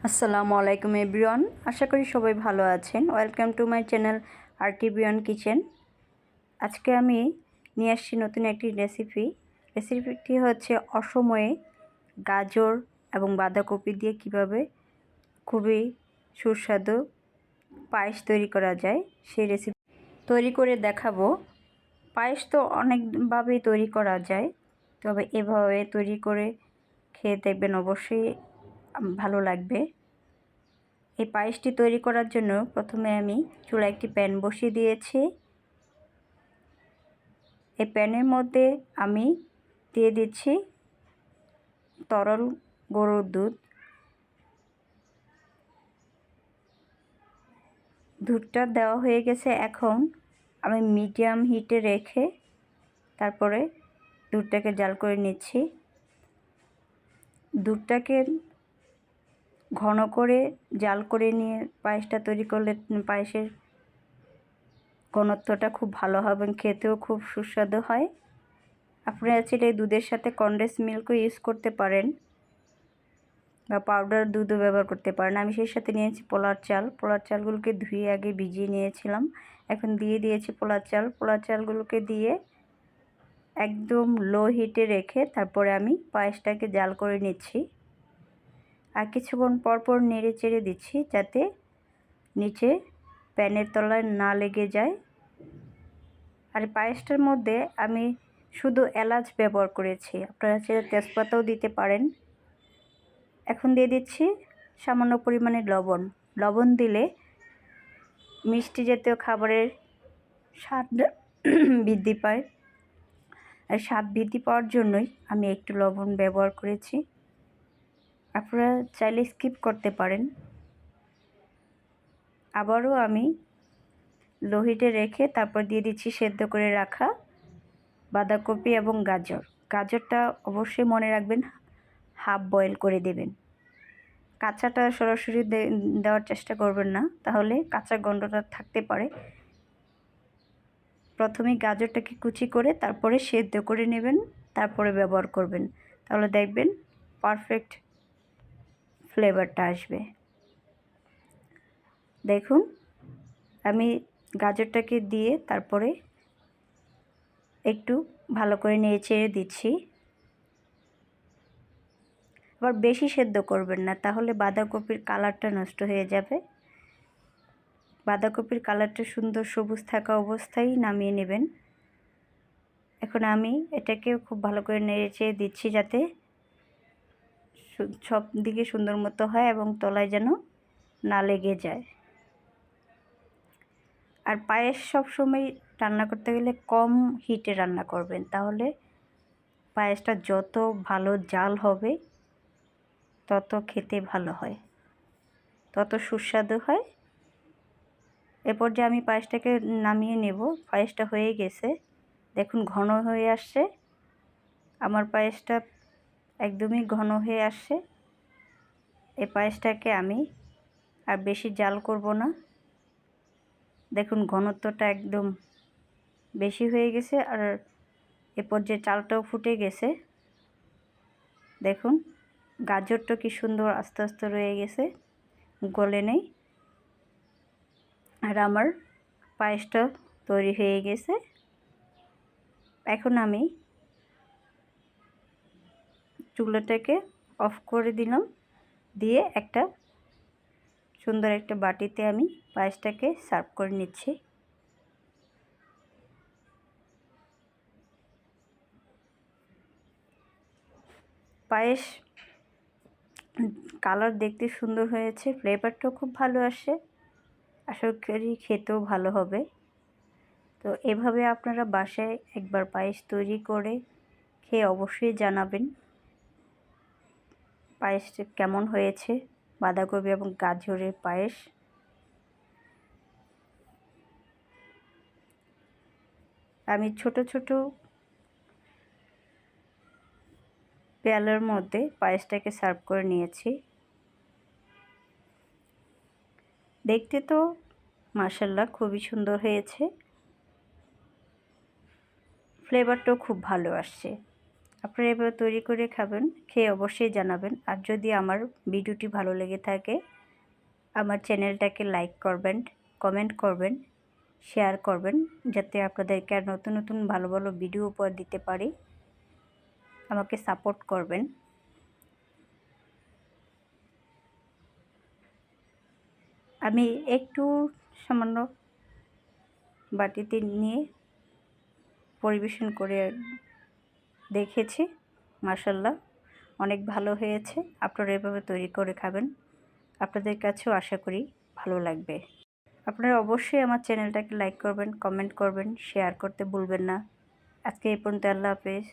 আসসালামু আলাইকুম এভরিওয়ান, আশা করি সবাই ভালো আছেন। Welcome to my channel RT beyond kitchen. আজকে আমি নিয়ে আসছি নতুন একটি রেসিপিটি হচ্ছে অসময়ে গাজর এবং বাঁধাকপি দিয়ে কিভাবে খুবই সুস্বাদু পায়েস তৈরি করা যায় সেই রেসিপি তৈরি করে দেখাবো। পায়েস তো অনেকভাবেই তৈরি করা যায়, তবে এভাবে তৈরি করে খেয়ে দেখবেন অবশ্যই ভালো লাগবে। এই পায়েসটি তৈরি করার জন্য প্রথমে আমি চুলায় একটি প্যান বসিয়ে দিয়েছি। এই প্যানের মধ্যে আমি দিয়ে দিচ্ছি তরল গরুর দুধ। দুধটা দেওয়া হয়ে গেছে। এখন আমি মিডিয়াম হিটে রেখে তারপরে দুধটাকে জাল করে নিচ্ছি। দুধটাকে ঘন করে জাল করে নিয়ে পায়েসটা তৈরি করলে পায়েসের ঘনত্বটা খুব ভালো হয় এবং খেতেও খুব সুস্বাদু হয়। আপনারা চাইলে দুধের সাথে কনডেন্স মিল্কও ইউজ করতে পারেন বা পাউডার দুধও ব্যবহার করতে পারেন। আমি সেই সাথে নিয়েছি পোলার চালগুলোকে ধুয়ে আগে ভিজিয়ে নিয়েছিলাম। এখন দিয়ে দিয়েছি পোলার চালগুলোকে দিয়ে একদম লো হিটে রেখে তারপরে আমি পায়েসটাকে জাল করে নিচ্ছি। আর কিছুক্ষণ পরপর নেড়ে চেড়ে দিচ্ছি যাতে নিচে প্যানের তলায় না লেগে যায়। আর পায়েসটার মধ্যে আমি শুধু এলাচ ব্যবহার করেছি, আপনারা চাইলে তেজপাতাও দিতে পারেন। এখন দিয়ে দিচ্ছি সামান্য পরিমাণে লবণ দিলে মিষ্টি জাতীয় খাবারের স্বাদ বৃদ্ধি পায়। আর স্বাদ বৃদ্ধি পাওয়ার জন্যই আমি একটু লবণ ব্যবহার করেছি, আপনারা চাইলে স্কিপ করতে পারেন। আবারও আমি লো হিটে রেখে তারপর দিয়ে দিচ্ছি সেদ্ধ করে রাখা বাঁধাকপি এবং গাজরটা অবশ্যই মনে রাখবেন হাফ বয়েল করে দেবেন। কাঁচাটা সরাসরি দেওয়ার চেষ্টা করবেন না, তাহলে কাঁচা গন্ধটা থাকতে পারে। প্রথমে গাজরটাকে কুচি করে তারপরে সেদ্ধ করে নেবেন, তারপরে ব্যবহার করবেন, তাহলে দেখবেন পারফেক্ট ফ্লেভারটা আসবে। দেখুন আমি গাজরটাকে দিয়ে তারপরে একটু ভালো করে নেড়ে চেড়ে দিচ্ছি। আবার বেশি সেদ্ধ করবেন না, তাহলে বাঁধাকপির কালারটা নষ্ট হয়ে যাবে। বাঁধাকপির কালারটা সুন্দর সবুজ থাকা অবস্থায় নামিয়ে নেবেন। এখন আমি এটাকে খুব ভালো করে নেড়ে চেড়ে দিচ্ছি যাতে সব দিকে সুন্দর মতো হয় এবং তলায় যেন না লেগে যায়। আর পায়েস সবসময় রান্না করতে গেলে কম হিটে রান্না করবেন, তাহলে পায়েসটা যত ভালো জাল হবে তত খেতে ভালো হয়, তত সুস্বাদু হয়। এরপর যে আমি পায়েসটাকে নামিয়ে নেব। পায়েসটা হয়ে গেছে, দেখুন ঘন হয়ে আসছে। আমার পায়েসটা একদমই ঘন হয়ে আসছে। এই পায়েসটাকে আমি আর বেশি জাল করব না। দেখুন ঘনত্বটা একদম বেশি হয়ে গেছে। আর এরপর যে চালটাও ফুটে গেছে। দেখুন গাজরটা কি সুন্দর আস্তে আস্তে রয়ে গেছে, গলে নেই। আর আমার পায়েসটা তৈরি হয়ে গেছে। এখন আমি চুলাটাকে অফ করে দিলাম, দিয়ে সুন্দর একটা বাটিতে আমি পায়েসটাকে সার্ভ করে নিচ্ছি। পায়েস কালার দেখতে সুন্দর হয়েছে, ফ্লেভারটাও খুব ভালো আসে, আশা করি খেতেও ভালো হবে। তো এভাবে আপনারা বাসায় একবার পায়েস তৈরি করে খেয়ে অবশ্যই জানাবেন পায়েসটা কেমন হয়েছে। বাঁধাকপি এবং গাজরের পায়েস। আমি ছোট ছোট পেয়ালার মধ্যে পায়েসটাকে সার্ভ করে নিয়েছি। দেখতে তো মাশাআল্লাহ খুবই সুন্দর হয়েছে, ফ্লেভারটাও খুব ভালো আসছে। আপনারা এভাবে তৈরি করে খাবেন, খেয়ে অবশ্যই জানাবেন। আর যদি আমার ভিডিওটি ভালো লেগে থাকে আমার চ্যানেলটাকে লাইক করবেন, কমেন্ট করবেন, শেয়ার করবেন, যাতে আপনাদেরকে আর নতুন নতুন ভালো ভালো ভিডিও উপহার দিতে পারি। আমাকে সাপোর্ট করবেন। আমি একটু সামান্য বাটিতে নিয়ে পরিবেশন করে দেখেছি, মাশাআল্লাহ অনেক ভালো হয়েছে। আপনারা এভাবে তৈরি করে খাবেন, আপনাদের কাছেও আশা করি ভালো লাগবে। আপনারা অবশ্যই আমার চ্যানেলটাকে লাইক করবেন, কমেন্ট করবেন, শেয়ার করতে ভুলবেন না। আজকে এই পর্যন্ত, আল্লাহ হাফেজ।